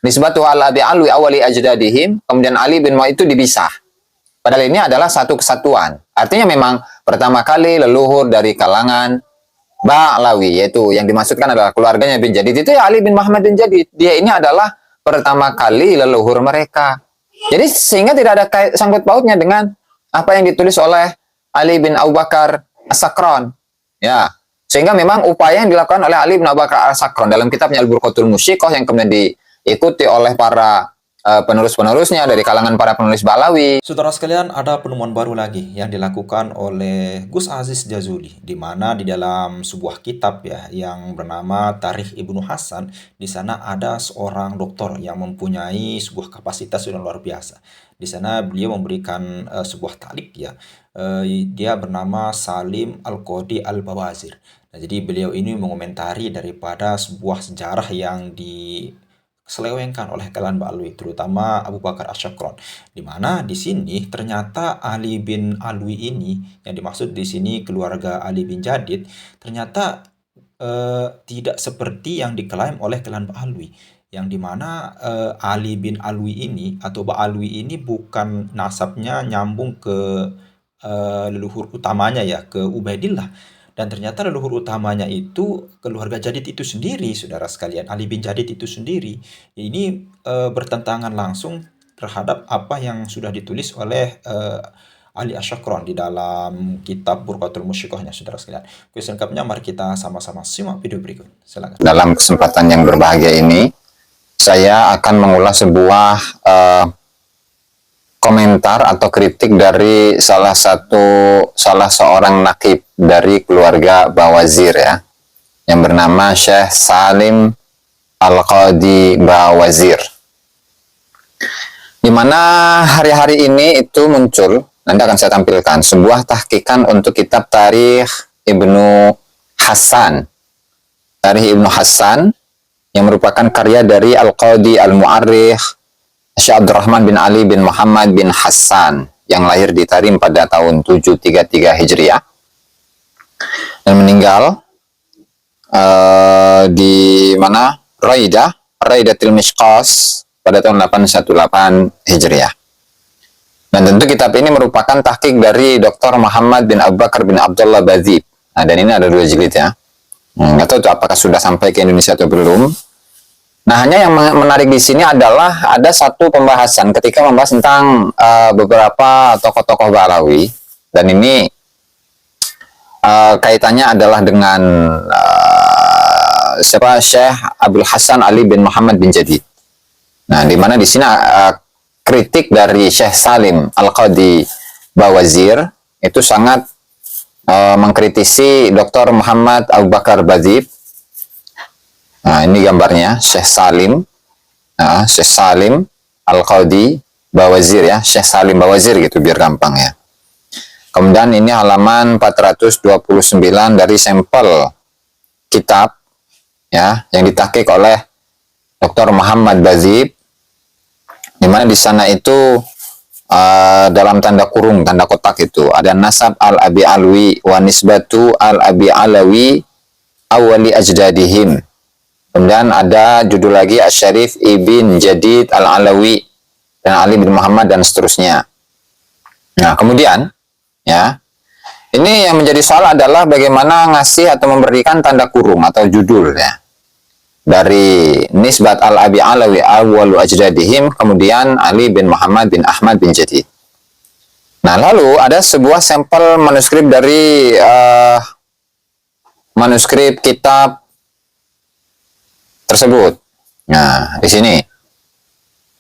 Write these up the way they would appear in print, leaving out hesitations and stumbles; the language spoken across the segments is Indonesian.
nisbatu al abi alwi awali ajdadihim, kemudian Ali bin Muawiyah itu dipisah. Padahal ini adalah satu kesatuan. Artinya memang pertama kali leluhur dari kalangan Ba'lawi, yaitu yang dimaksudkan adalah keluarganya bin Jadid, itu ya Ali bin Muhammad bin Jadid. Dia ini adalah pertama kali leluhur mereka. Jadi sehingga tidak ada sangkut pautnya dengan apa yang ditulis oleh Ali bin Abu Bakar As-Sakran. Ya, sehingga memang upaya yang dilakukan oleh Ali bin Abu Bakar As-Sakran dalam kitabnya Al-Burqatul Musyiqah yang kemudian diikuti oleh para penerus-penerusnya dari kalangan para penulis Ba'lawi. Saudara sekalian, ada penemuan baru lagi yang dilakukan oleh Gus Aziz Jazuli, di mana di dalam sebuah kitab ya yang bernama Tarikh Ibnu Hasan, di sana ada seorang doktor yang mempunyai sebuah kapasitas yang luar biasa. Di sana beliau memberikan sebuah ta'liq ya. Dia bernama Salim Al-Qadi Al-Bawazir. Nah, jadi beliau ini mengomentari daripada sebuah sejarah yang diselewengkan oleh kalangan Ba'lawi, terutama Abu Bakar Asy-Syakran, di mana di sini ternyata Ali bin Alwi ini, yang dimaksud di sini keluarga Ali bin Jadid, ternyata tidak seperti yang diklaim oleh kalangan Ba'lawi, yang dimana Ali bin Alwi ini atau Ba'alwi ini bukan nasabnya nyambung ke leluhur utamanya ya, ke Ubaidillah. Dan ternyata leluhur utamanya itu keluarga Jadid itu sendiri, saudara sekalian. Ali bin Jadid itu sendiri. Ini bertentangan langsung terhadap apa yang sudah ditulis oleh Ali Asy-Syakran di dalam kitab Burqatul Musyiqahnya, saudara sekalian. Selengkapnya mari kita sama-sama simak video berikut. Silakan. Dalam kesempatan yang berbahagia ini, saya akan mengulas sebuah komentar atau kritik dari salah seorang nakib dari keluarga Bawazir ya, yang bernama Syekh Salim Al-Qadi Bawazir. Di mana hari-hari ini itu muncul, nanti akan saya tampilkan sebuah tahqiqan untuk kitab Tarikh Ibnu Hasan. Tarikh Ibnu Hasan yang merupakan karya dari Al-Qadi Al-Mu'arrikh Syekh Abdurrahman bin Ali bin Muhammad bin Hasan yang lahir di Tarim pada tahun 733 Hijriah dan meninggal di mana? Raidatul Mishqas pada tahun 818 Hijriah. Dan tentu kitab ini merupakan tahqiq dari Dr. Muhammad bin Abu Bakar bin Abdullah Badzib. Nah, dan ini ada 2 jilid ya. Nggak tahu apakah sudah sampai ke Indonesia atau belum. Nah, hanya yang menarik di sini adalah ada satu pembahasan ketika membahas tentang beberapa tokoh-tokoh Ba'lawi, dan ini kaitannya adalah dengan Syekh Abdul Hasan Ali bin Muhammad bin Jadid. Nah, di mana di sini kritik dari Syekh Salim Al-Qadi Bawazir itu sangat mengkritisi Dr. Muhammad Abu Bakar Badzib. Nah, ini gambarnya Syekh Salim, Syekh Salim Al-Qadi Bawazir ya, Syekh Salim Bawazir gitu biar gampang ya. Kemudian ini halaman 429 dari sampel kitab ya yang ditahqiq oleh Dr. Muhammad Badzib, di mana di sana itu dalam tanda kurung, tanda kotak itu ada nasab al-abi alwi wa nisbatu al-abi alawi awali ajdadihim. Kemudian ada judul lagi Asy-Syarif Ibn Jadid Al-Alawi dan Ali bin Muhammad dan seterusnya. Nah, kemudian ya, ini yang menjadi soal adalah bagaimana ngasih atau memberikan tanda kurung atau judul ya. Dari nisbat al-abi alawi awwalu ajdadihim, kemudian Ali bin Muhammad bin Ahmad bin Jadid. Nah, lalu ada sebuah sampel manuskrip dari manuskrip kitab tersebut. Nah, di sini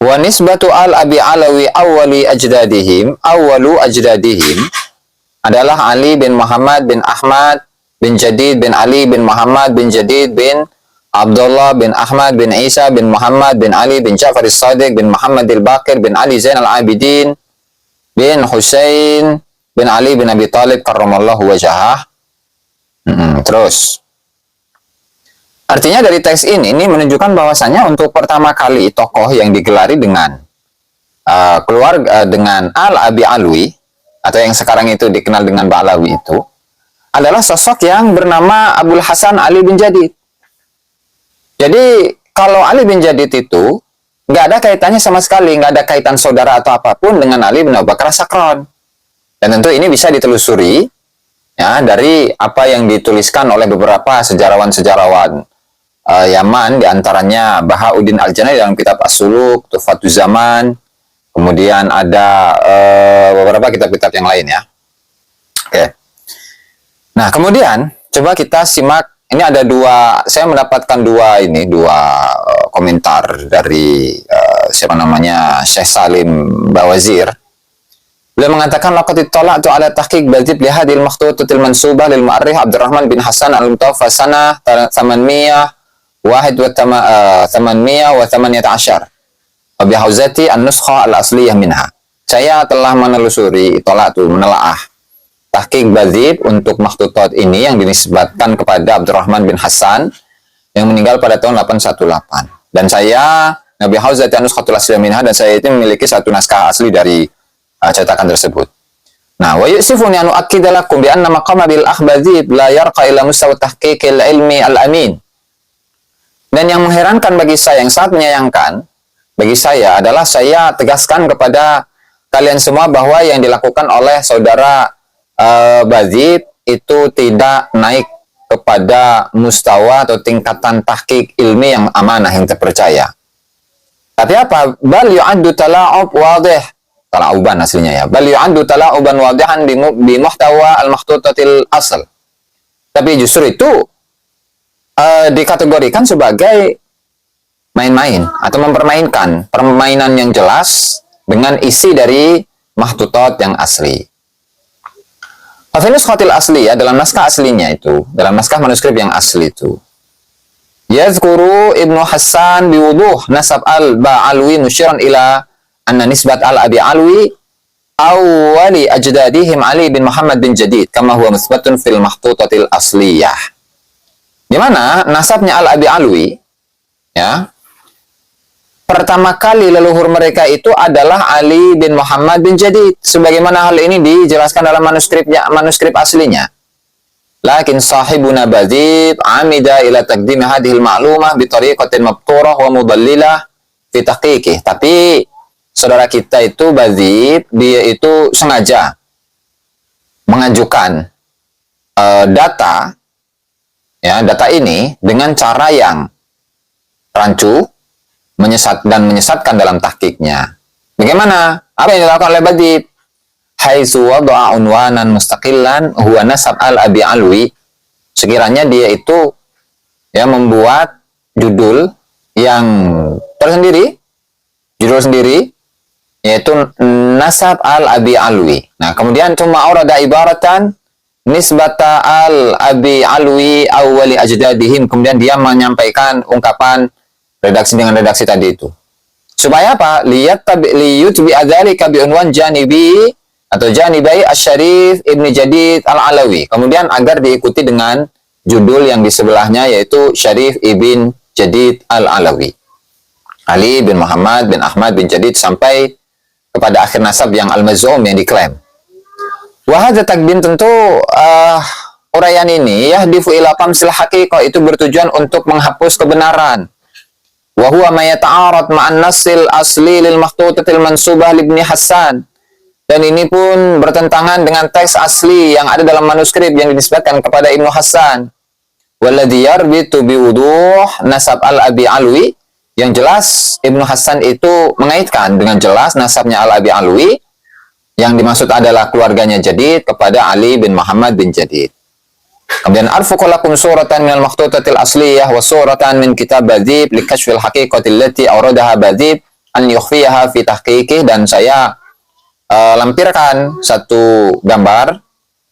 wa nisbatu al-abi alawi awwalu ajdadihim adalah Ali bin Muhammad bin Ahmad bin Jadid bin Ali bin Muhammad bin Jadid bin Abdullah bin Ahmad bin Isa bin Muhammad bin Ali bin Ja'far as-Sadiq bin Muhammad al-Baqir bin Ali Zain al-Abidin bin Husain bin Ali bin Abi Thalib karramallahu wajhah. Terus artinya dari teks ini menunjukkan bahwasanya untuk pertama kali tokoh yang digelari dengan keluarga dengan Al-Abi Alwi atau yang sekarang itu dikenal dengan Ba'lawi itu adalah sosok yang bernama Abdul Hasan Ali bin Jadid. Jadi kalau Ali bin Jadid itu nggak ada kaitannya sama sekali, nggak ada kaitan saudara atau apapun dengan Ali bin Abu Bakar Sakron. Dan tentu ini bisa ditelusuri ya dari apa yang dituliskan oleh beberapa sejarawan-sejarawan Yaman, diantaranya Bahauddin Al-Janai dalam kitab As-Suluk, Tuhfatuz Zaman, kemudian ada beberapa kitab-kitab yang lain ya. Oke. Nah, kemudian coba kita simak, ini ada saya mendapatkan dua komentar dari siapa namanya, Syekh Salim Bawazir. Beliau mengatakan laqad ittala'tu ala tahqiq Badzib li hadhihi al-makhtutatil mansubah lil Mu'arrikh Abdurrahman bin Hasan al-Mutawaffa sanah 818 wa bi hauzati an-nuskha al-asliyah minha. Saya telah menelusuri, menelaah tahqiq Badzib untuk makhtutat ini yang dinisbatkan kepada Abdurrahman bin Hasan yang meninggal pada tahun 818. Dan saya Nabi Hauzati an-nuskhatul asliyah minha, dan saya itu memiliki satu naskah asli dari cetakan tersebut. Nah, wa yusifuni an uakkida lakum bi anna maqama bil akhbadzib la yarqa ila mustawa tahqiqil ilmi al-amin. Dan yang mengherankan bagi saya, yang sangat menyayangkan bagi saya adalah saya tegaskan kepada kalian semua bahwa yang dilakukan oleh saudara Badzib itu tidak naik kepada mustawa atau tingkatan tahqiq ilmi yang amanah, yang terpercaya. Tapi apa? Bal yu'addu tala'ub wadih. Tala'uban aslinya ya. Bal yu'addu tala'uban wadihan bi muhtawa al-makhtutatil asal. Tapi justru itu dikategorikan sebagai main-main atau mempermainkan permainan yang jelas dengan isi dari makhtutat yang asli. Afinus khotil asli ya, dalam naskah aslinya itu, dalam naskah manuskrip yang asli itu, yazkuru Ibnu Hassan biwuduh nasab al-Ba'alwi musyiran ila anna nisbat al-Abi Alwi awwali ajdadihim Ali bin Muhammad bin Jadid kama huwa musbatun fil makhtutatil asliyah. Di mana nasabnya al-Abi Alwi ya, pertama kali leluhur mereka itu adalah Ali bin Muhammad bin Jadid, sebagaimana hal ini dijelaskan dalam manuskrip aslinya. Lakin sahibuna Badzib amida ila taqdim hadhil ma'lumah bi tariqatin mabturah wa mudallilah fi tahqiqih. Tapi saudara kita itu Badzib, dia itu sengaja mengajukan data ini dengan cara yang rancu, menyesatkan dalam tahqiqnya. Bagaimana? Apa yang dilakukan oleh Badzib? Haitsu wada'a unwanan mustaqillan huwa nasab al-Abi Alwi. Sekiranya dia itu ya membuat judul yang tersendiri, judul sendiri, yaitu nasab al-Abi Alwi. Nah, kemudian cuma aurada ibaratan nisbata al-Abi Alwi awwali ajdadihim. Kemudian dia menyampaikan ungkapan redaksi dengan redaksi tadi itu. Supaya apa? Liyutbi adzalika bi unwan janibi atau janibai asy-Syarif Ibnu Jadid Al-Alawi. Kemudian agar diikuti dengan judul yang di sebelahnya, yaitu Syarif Ibn Jadid Al-Alawi. Ali bin Muhammad bin Ahmad bin Jadid sampai kepada akhir nasab yang al-maz'um yang diklaim. Wa hadza takdim, tentu uraian ini yahdifu ila tamsil haqiqah, itu bertujuan untuk menghapus kebenaran. Wa huwa ma yata'arad ma'an nasil asli lil makhtutatil mansubah li Ibnu Hassan. Dan ini pun bertentangan dengan teks asli yang ada dalam manuskrip yang dinisbatkan kepada Ibnu Hassan. Walladhi yarbitu biwuduh nasab al-Abi Alwi. Yang jelas Ibnu Hassan itu mengaitkan dengan jelas nasabnya al-Abi Alwi. Yang dimaksud adalah keluarganya Jadid kepada Ali bin Muhammad bin Jadid. Kemudian arfuqalakum suratan minal makhtutatil asliyah wa suratan min kitab Badzib li kashfil haqiqatil lati awradaha Badzib an yukhfiyaha fi tahqiqih. Dan saya lampirkan satu gambar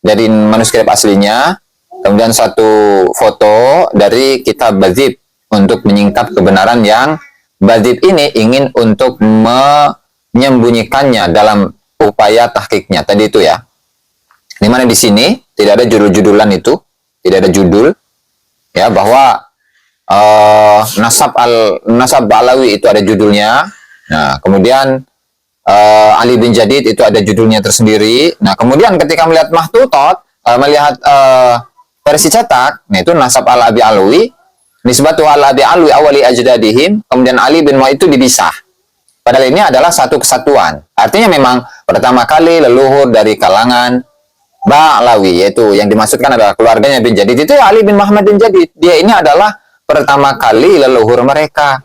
dari manuskrip aslinya, kemudian satu foto dari kitab Badzib untuk menyingkap kebenaran yang Badzib ini ingin untuk menyembunyikannya dalam upaya tahqiqnya tadi itu ya. Di mana di sini tidak ada judul-judulan itu, tidak ada judul ya, bahwa nasab Ba'alawi itu ada judulnya. Nah, kemudian Ali bin Jadid itu ada judulnya tersendiri. Nah, kemudian ketika melihat mahtutat, melihat versi cetak, nah itu nasab al-Abi Alwi, nisbatu al-Abi Alwi awali ajdadihim, kemudian Ali bin Muhammad itu dipisah. Padahal ini adalah satu kesatuan. Artinya memang pertama kali leluhur dari kalangan Ba'lawi, yaitu yang dimaksudkan adalah keluarganya bin Jadid, itu Ali bin Muhammad bin Jadid. Dia ini adalah pertama kali leluhur mereka.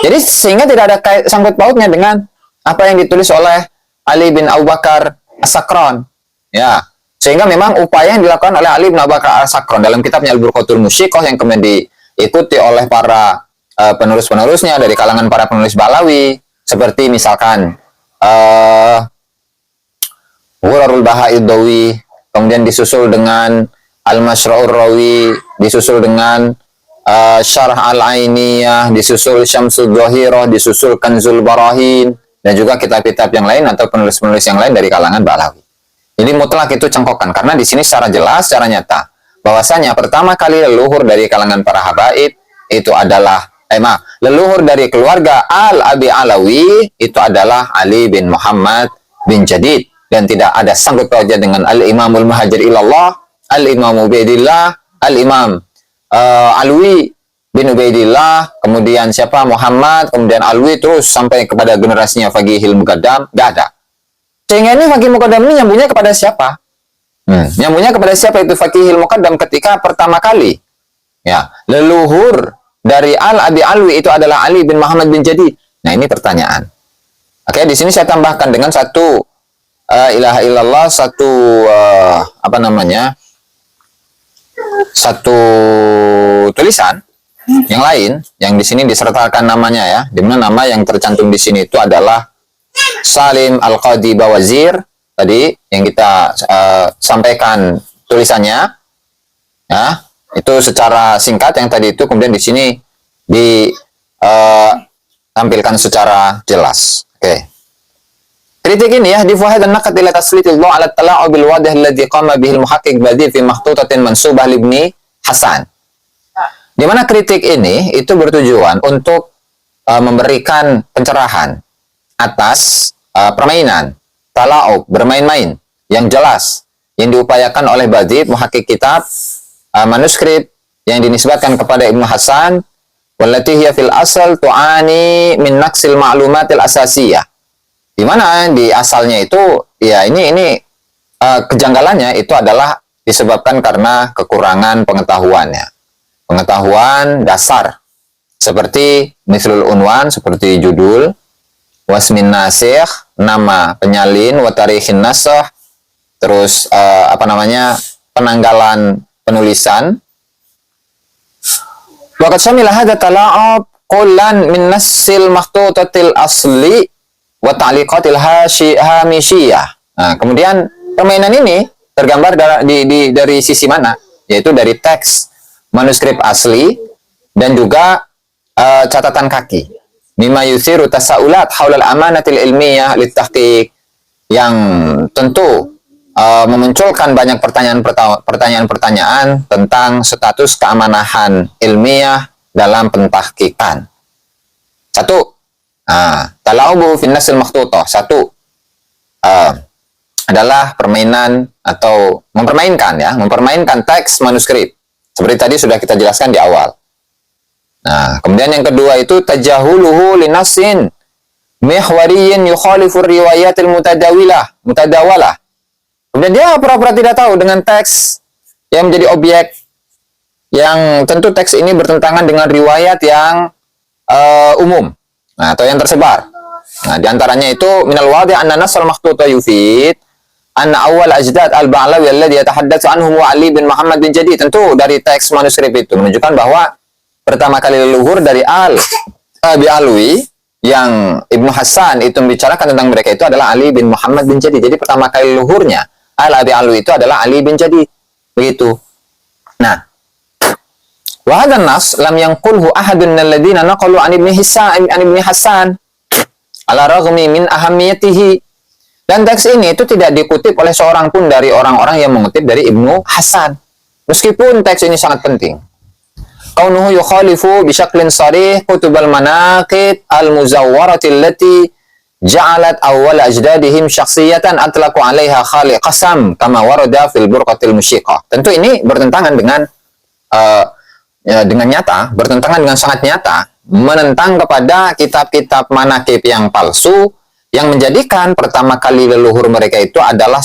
Jadi sehingga tidak ada sangkut pautnya dengan apa yang ditulis oleh Ali bin Abu Bakar As-Sakran. Ya, sehingga memang upaya yang dilakukan oleh Ali bin Abu Bakar As-Sakran dalam kitabnya Al-Burqatul Musyiqah yang kemudian diikuti oleh para penerus-penerusnya dari kalangan para penulis Ba'lawi, seperti misalkan Ghurarul Baha'id Dawi, kemudian disusul dengan Al-Mashra'ur Rawi, disusul dengan Syarah Al-Ainiyah, disusul Syamsul Dhahirah, disusul Kanzul Barahin, dan juga kitab-kitab yang lain atau penulis-penulis yang lain dari kalangan Ba'lawi. Jadi mutlak itu cengkokan, karena di sini secara jelas, secara nyata, bahwasanya pertama kali leluhur dari kalangan para habaib itu adalah leluhur dari keluarga Al-Abi Alawi itu adalah Ali bin Muhammad bin Jadid, dan tidak ada sangkut pautnya dengan Al-Imamul Muhajir Ilallah, Al-Imam Ubaidillah, Al-Imam Alwi bin Ubaidillah, kemudian siapa Muhammad, kemudian Alwi, terus sampai kepada generasinya Faqihil Muqaddam, gak ada. Sehingga ini Faqih Muqaddam ini nyambungnya kepada siapa? Nyambungnya kepada siapa itu Faqihil Muqaddam ketika pertama kali ya leluhur dari Al-Abi Alwi itu adalah Ali bin Muhammad bin Jadid. Nah, ini pertanyaan. Oke, di sini saya tambahkan dengan satu ilaha illallah, satu satu tulisan yang lain yang di sini disertakan namanya ya, di mana nama yang tercantum di sini itu adalah Salim Al-Qadi Bawazir tadi yang kita sampaikan tulisannya ya, itu secara singkat yang tadi itu, kemudian di sini ditampilkan secara jelas. Oke. Kritik ini ya difuhad dan naqad ila taslitil dhaw ala tala'ub bil wadih alladhi qama bihi al-muhaqqiq Badhi fi makhtutatin mansubah li Ibni Hasan. Di mana kritik ini itu bertujuan untuk memberikan pencerahan atas permainan tala'ub, bermain-main yang jelas yang diupayakan oleh Badhi, muhaqqiq kitab manuskrip yang dinisbatkan kepada Ibnu Hasan, wallati hiya fil asal tu'ani min naqsil ma'lumatil asasiyah. Di mana di asalnya itu ya ini kejanggalannya itu adalah disebabkan karena kekurangan pengetahuannya. Pengetahuan dasar seperti mislul unwan, seperti judul, wasmin nasikh, nama penyalin, wa tarikhin nasakh, terus penanggalan penulisan. Waqad syamila hadha tala'ub qullan min nassil makhtutatil asli wa ta'liqatil hamishiyah. Nah, kemudian permainan ini tergambar dari sisi mana? Yaitu dari teks manuskrip asli dan juga catatan kaki. Mimma yusiru tasaulat haulal amanatil ilmiyah litahqiq, yang tentu memunculkan banyak pertanyaan-pertanyaan tentang status keamanahan ilmiah dalam pentahqiqan. Satu, tala'ubu fin nasil makhtutah. Satu, adalah permainan atau mempermainkan teks manuskrip. Seperti tadi sudah kita jelaskan di awal. Nah, kemudian yang kedua itu tajahuluhu linasin mihwariyin yukhalifur riwayatil mutadawalah. Kemudian dia pura-pura tidak tahu dengan teks yang menjadi objek, yang tentu teks ini bertentangan dengan riwayat yang umum, atau yang tersebar. Nah, diantaranya itu minal wadi' anna nasal makhtuta yufid anna awal ajdad al-Ba'lawi alladhi yatahaddatsu anhum wa Ali bin Muhammad bin Jadid. Tentu dari teks manuskrip itu menunjukkan bahwa pertama kali leluhur dari Al-Abi Alwi yang Ibnu Hasan itu membicarakan tentang mereka itu adalah Ali bin Muhammad bin Jadid. Jadi pertama kali leluhurnya Al-Abi Alwi itu adalah Ali bin Jadid. Begitu. Nah, wa hadzal nas lam yanqulhu ahadun min alladziina naqalu an Ibni Hasan ala raghmi min ahammiyatihi. Dan teks ini itu tidak dikutip oleh seorang pun dari orang-orang yang mengutip dari Ibnu Hasan. Meskipun teks ini sangat penting. Kaunuhu yukhalifu bisyaklin sarih kutubal manaqid al-muzawwarati allati ja'alat awwal ajdadihim syakhsiyatan atlaqu 'alaiha khali qasam kama warada fil burqatil musyiqah. Tentu ini bertentangan dengan nyata, bertentangan dengan sangat nyata menentang kepada kitab-kitab manakib yang palsu yang menjadikan pertama kali leluhur mereka itu adalah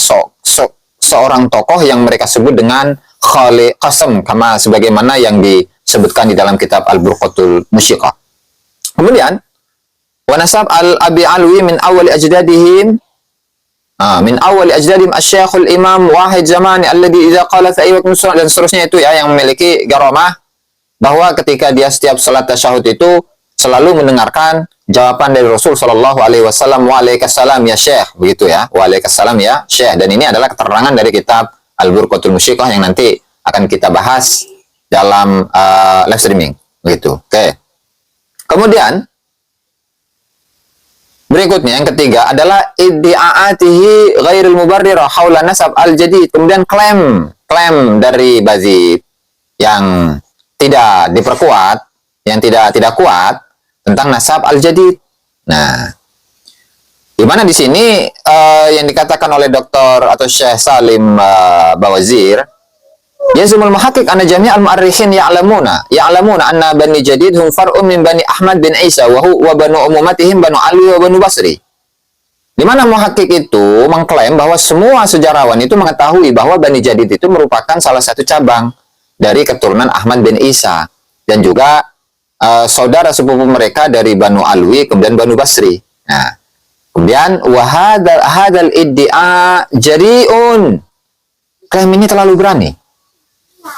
seorang tokoh yang mereka sebut dengan Khali Qasam, kama sebagaimana yang disebutkan di dalam kitab Al-Burqatul Musyiqah. Kemudian wa nasab al-Abi Alwi min awal ajdadihim asy-Syekhul Imam Wahid Zamani alladhi idza qala fa ayyukum dan seterusnya itu ya, yang memiliki garamah bahwa ketika dia setiap salat tasyahud itu selalu mendengarkan jawaban dari Rasul sallallahu alaihi wasallam, waalaikumsalam ya Syekh, begitu ya, waalaikumsalam ya Syekh. Dan ini adalah keterangan dari kitab Al-Burqatul Musyiqah yang nanti akan kita bahas dalam live streaming, begitu. Oke. Kemudian berikutnya yang ketiga adalah iddi'aatihi ghairul mubarrirah haula nasab al-jadid. Kemudian klaim dari Bazid yang tidak diperkuat, yang tidak kuat tentang nasab al-jadid. Nah, di mana di sini yang dikatakan oleh Dr. atau Syekh Salim Bawazir, yazumul muhaqqiq anna jami'al mu'arrikhin ya'lamuna anna Bani Jadid hum far'un min Bani Ahmad bin Isa wa banu umumatihim Banu Ali wa Banu Basri. Di mana muhaqqiq itu mengklaim bahwa semua sejarawan itu mengetahui bahwa Bani Jadid itu merupakan salah satu cabang dari keturunan Ahmad bin Isa dan juga saudara sepupu mereka dari Banu Alwi kemudian Banu Basri. Nah, kemudian wahadal iddia jari'un, klaim ini terlalu berani.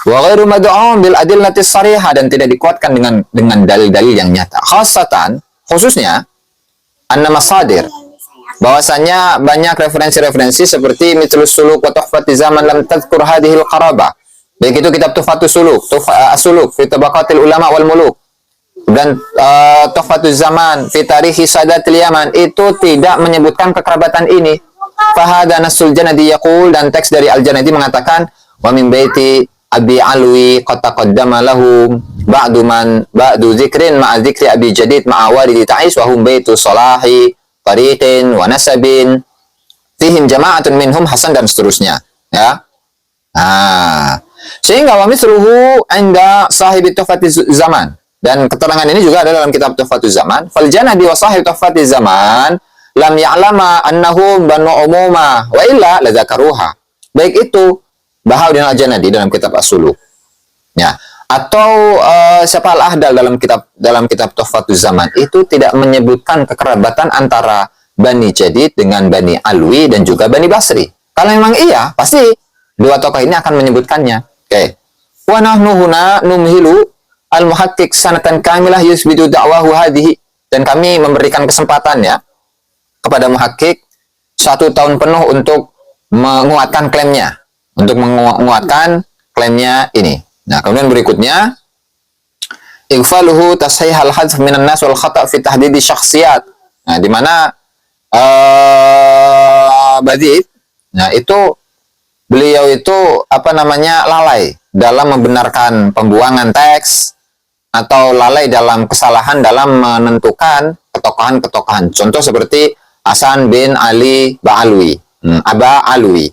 Wa ghairu mad'um bil adillati sharihah, dan tidak dikuatkan dengan dalil-dalil yang nyata. Khususnya anna masadir, bahwasanya banyak referensi-referensi seperti Mithlus Suluk wa Tuhfatiz Zaman lam tadhkur hadhil qarabah. Baik itu kitab Tuhfatus Suluk, As-Suluk fi Tabaqatil Ulama wal Muluk, dan Tuhfatuz Zaman fi Tarikhi Sadatil Yaman itu tidak menyebutkan kekerabatan ini. Fahada nasul Janadi yaqul, dan teks dari Al-Janadi mengatakan wa min baiti Abi Alwi qad taqaddama lahum ba'du dzikrin ma'a dzikri Abi Jadid ma'a walidi Ta'is wa hum baitu salahi tariqin wa nasabin fihim jama'atun minhum Hasan, dan seterusnya ya. Sehingga wa mithluhu 'inda sahibi Tuhfatiz Zaman, dan keterangan ini juga ada dalam kitab Tuhfatuz Zaman. Fal Janadi wa sahib Tuhfatiz Zaman lam ya'lama annahum Banu Umumah wa illa la dzakaruha. Baik itu Bahauddin Al-Janadi dalam kitab As-Suluk ya, atau siapa Al-Ahdal dalam kitab Tuhfatuz Zaman itu tidak menyebutkan kekerabatan antara Bani Jadid dengan Bani Alwi dan juga Bani Basri. Kalau memang iya, pasti dua tokoh ini akan menyebutkannya. Oke. Wa nahnu huna numhilu al-muhaqqiq sanatan kamilah yusbidu da'wahu hadhihi, dan kami memberikan kesempatan ya kepada muhaqqiq 1 tahun penuh untuk menguatkan klaimnya, ini. Nah, kemudian berikutnya ighfaluhu tashih al-hadf minan nas wal khata' fi tahdidi syakhsiyat. Nah, di mana Bazid, nah itu beliau itu lalai dalam membenarkan pembuangan teks atau lalai dalam kesalahan dalam menentukan ketokohan-ketokohan. Contoh seperti Hasan bin Ali Ba'alwi, Aba Alwi.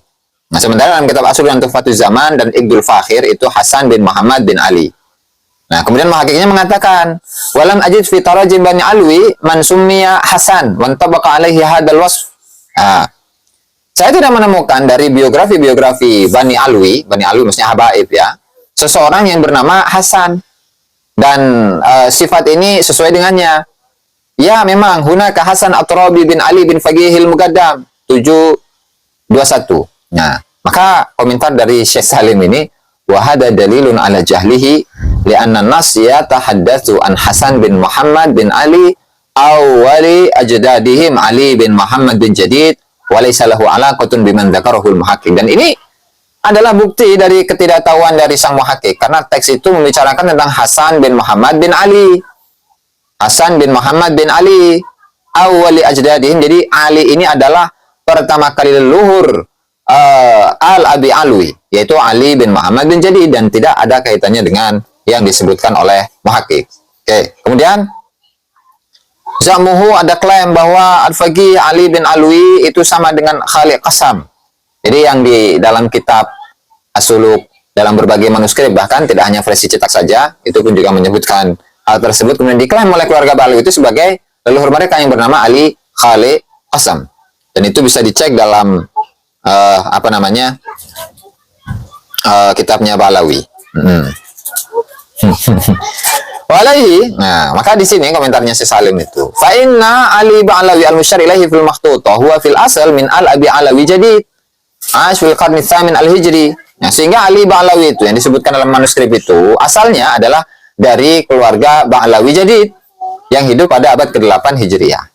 Nah, sementara dalam kitab As-Suluk dan Tuhfatuz Zaman dan Iqdul Fakhir itu Hasan bin Muhammad bin Ali. Nah, kemudian muhaqqiqnya mengatakan, walam ajid fi tarajim Bani Alwi man summiya Hasan wa tabaqa alaihi hadzal wasf. Saya tidak menemukan dari biografi Bani Alwi maksudnya habaib ya, seseorang yang bernama Hasan dan sifat ini sesuai dengannya. Ya, memang hunaka Hasan At-Turabi bin Ali bin Faqihil Muqaddam 721. Nah, maka komentar dari Syekh Salim ini, wa hada dalilun ala jahlihi li'anna an-nas yatahaddatsu an Hasan bin Muhammad bin Ali awwali ajdadihim Ali bin Muhammad bin Jadid wa laysa lahu alaqatun biman dzakarahul muhaqqiq. Dan ini adalah bukti dari ketidaktahuan dari sang muhaqqiq, karena teks itu membicarakan tentang Hasan bin Muhammad bin Ali. Hasan bin Muhammad bin Ali awwali ajdadihim, jadi Ali ini adalah pertama kali leluhur Al-Abi Alwi, yaitu Ali bin Muhammad bin Jadid, dan tidak ada kaitannya dengan yang disebutkan oleh muhaqqiq. Oke, kemudian Zamuhu, ada klaim bahwa Al-Faqih Ali bin Alwi itu sama dengan Khali Qasam. Jadi yang di dalam kitab As-Suluk dalam berbagai manuskrip, bahkan tidak hanya versi cetak saja, itu pun juga menyebutkan hal tersebut kemudian diklaim oleh keluarga Ba'alawi itu sebagai leluhur mereka yang bernama Ali Khalid Qasam. Dan itu bisa dicek dalam kitabnya Ba'alawi. Walaihi. Nah, maka di sini komentarnya si Salim itu. Fa inna Ali Ba'alawi al-musyar ilaihi fil makhtutah huwa fil asal min al-Abi Alawi jadid. Fil qarni tsamin al-Hijri. Nah, sehingga Ali Ba'alawi itu yang disebutkan dalam manuskrip itu asalnya adalah dari keluarga Ba'alawi jadid yang hidup pada abad ke-8 Hijriah.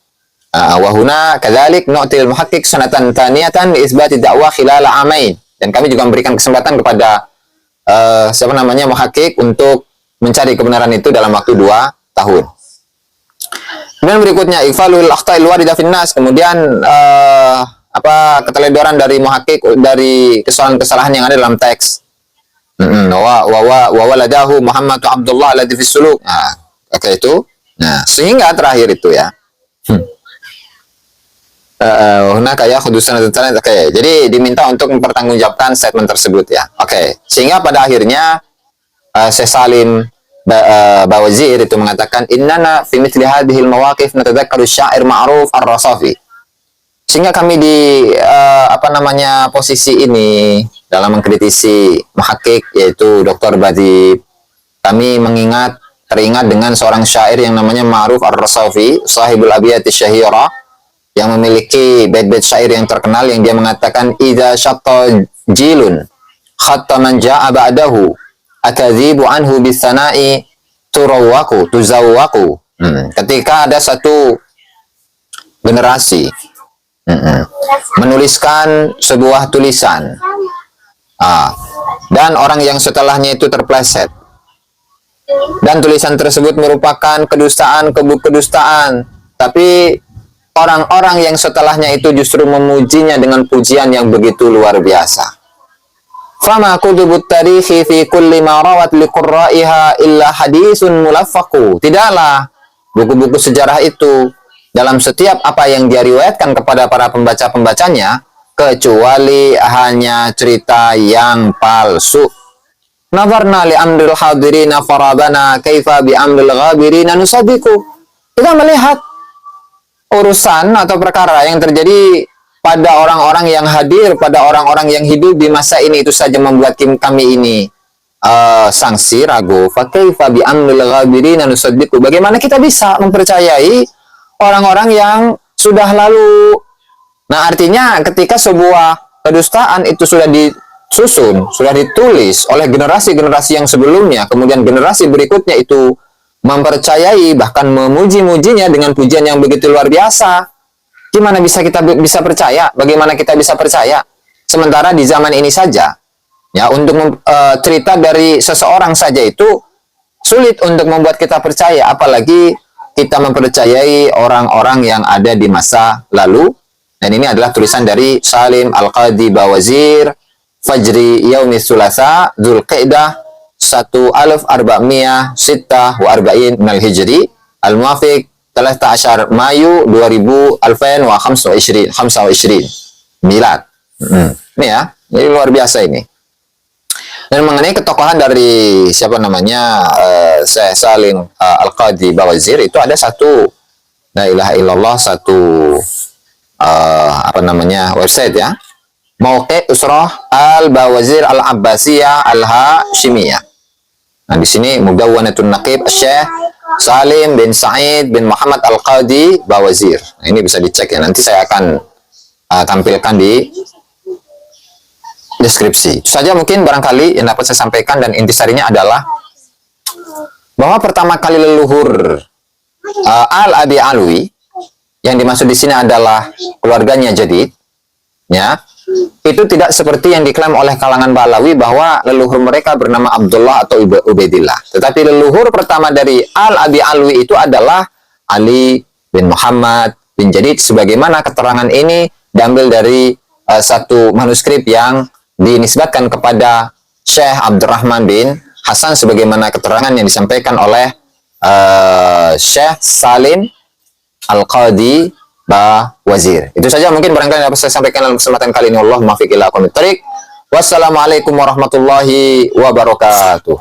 Wa huna kadzalik nu'til muhaqqiq sanatan tsaniyatan li isbati da'wa khilal amain. Dan kami juga memberikan kesempatan kepada muhaqqiq untuk mencari kebenaran itu dalam waktu 2 tahun. Kemudian berikutnya ifalul akhta'il warida fin nas, kemudian keteledoran dari muhaqqiq dari kesalahan-kesalahan yang ada dalam teks. Wa waladahu Muhammad Abdullah alladhi fi suluk. Nah, itu. Nah, sehingga terakhir itu ya. Jadi diminta untuk mempertanggungjawabkan statement tersebut ya. Sehingga pada akhirnya Syekh Salim Bawazir itu mengatakan innana fi mithli hadhil mawaqif natadzakkaru syair ma'ruf ar-Rasafi. Sehingga kami di posisi ini dalam mengkritisi muhaqqiq yaitu Dr. Badib, kami teringat dengan seorang syair yang namanya Ma'ruf ar-Rasafi, sahibul abiyati syahira, yang memiliki bait-bait syair yang terkenal yang dia mengatakan idza syatta jilun khatta man jaa ba'dahu akadzibu anhu bisana'i tuzawwaku. Ketika ada satu generasi menuliskan sebuah tulisan dan orang yang setelahnya itu terpleset dan tulisan tersebut merupakan kedustaan, tapi orang-orang yang setelahnya itu justru memujinya dengan pujian yang begitu luar biasa. Fama kutubut tarikhi fi kulli ma rawat liqurra'iha illa hadisun mulaffaqu. Tidaklah buku-buku sejarah itu dalam setiap apa yang dia riwayatkan kepada para pembaca-pembacanya kecuali hanya cerita yang palsu. Nazarna li amril hadirina farabana kaifa bi amril ghabirina nusaddiqu. Kita melihat urusan atau perkara yang terjadi pada orang-orang yang hadir, pada orang-orang yang hidup di masa ini itu saja membuat kami ini sangsi, ragu. Fa kaifa bi amril ghabirina nusaddiqu. Bagaimana kita bisa mempercayai orang-orang yang sudah lalu? Nah, artinya ketika sebuah kedustaan itu sudah disusun, sudah ditulis oleh generasi-generasi yang sebelumnya, kemudian generasi berikutnya itu mempercayai, bahkan memuji-mujinya dengan pujian yang begitu luar biasa. Gimana bisa kita bisa percaya? Bagaimana kita bisa percaya? Sementara di zaman ini saja, ya, untuk cerita dari seseorang saja itu sulit untuk membuat kita percaya, apalagi kita mempercayai orang-orang yang ada di masa lalu. Dan ini adalah tulisan dari Salim Al-Qadi Bawazir, Fajri Yaumi Sulasa, Dzulqa'dah 1446 minal Hijri, al-muwafiq 13 Mayu 2025 milad. Ini ya, ini luar biasa ini. Dan mengenai ketokohan dari Syekh Salim Al-Qadi Bawazir itu ada satu, la ilaha illallah, satu website ya, Mauqi' Usrah Al-Bawazir Al-Abbasiyah Al-Hashimiyah. Nah, di sini Mudawwanatun Naqib Syekh Salim bin Sa'id bin Muhammad Al-Qadi Bawazir. Nah, ini bisa dicek ya. Nanti saya akan tampilkan di deskripsi. Itu saja mungkin barangkali yang dapat saya sampaikan, dan intisarinya adalah bahwa pertama kali leluhur Al-Abi Alwi yang dimaksud di sini adalah keluarganya Jadid, ya. Itu tidak seperti yang diklaim oleh kalangan Ba'alawi bahwa leluhur mereka bernama Abdullah atau Ubaidillah. Tetapi leluhur pertama dari Al-Abi Alwi itu adalah Ali bin Muhammad bin Jadid, sebagaimana keterangan ini diambil dari satu manuskrip yang dinisbatkan kepada Syekh Abdurrahman bin Hasan, sebagaimana keterangan yang disampaikan oleh Syekh Salim Al-Qadi Bawazir. Itu saja mungkin barangkali yang dapat saya sampaikan dalam kesempatan kali ini. Wallahu muwaffiq ila aqwamit thoriq. Wassalamualaikum warahmatullahi wabarakatuh.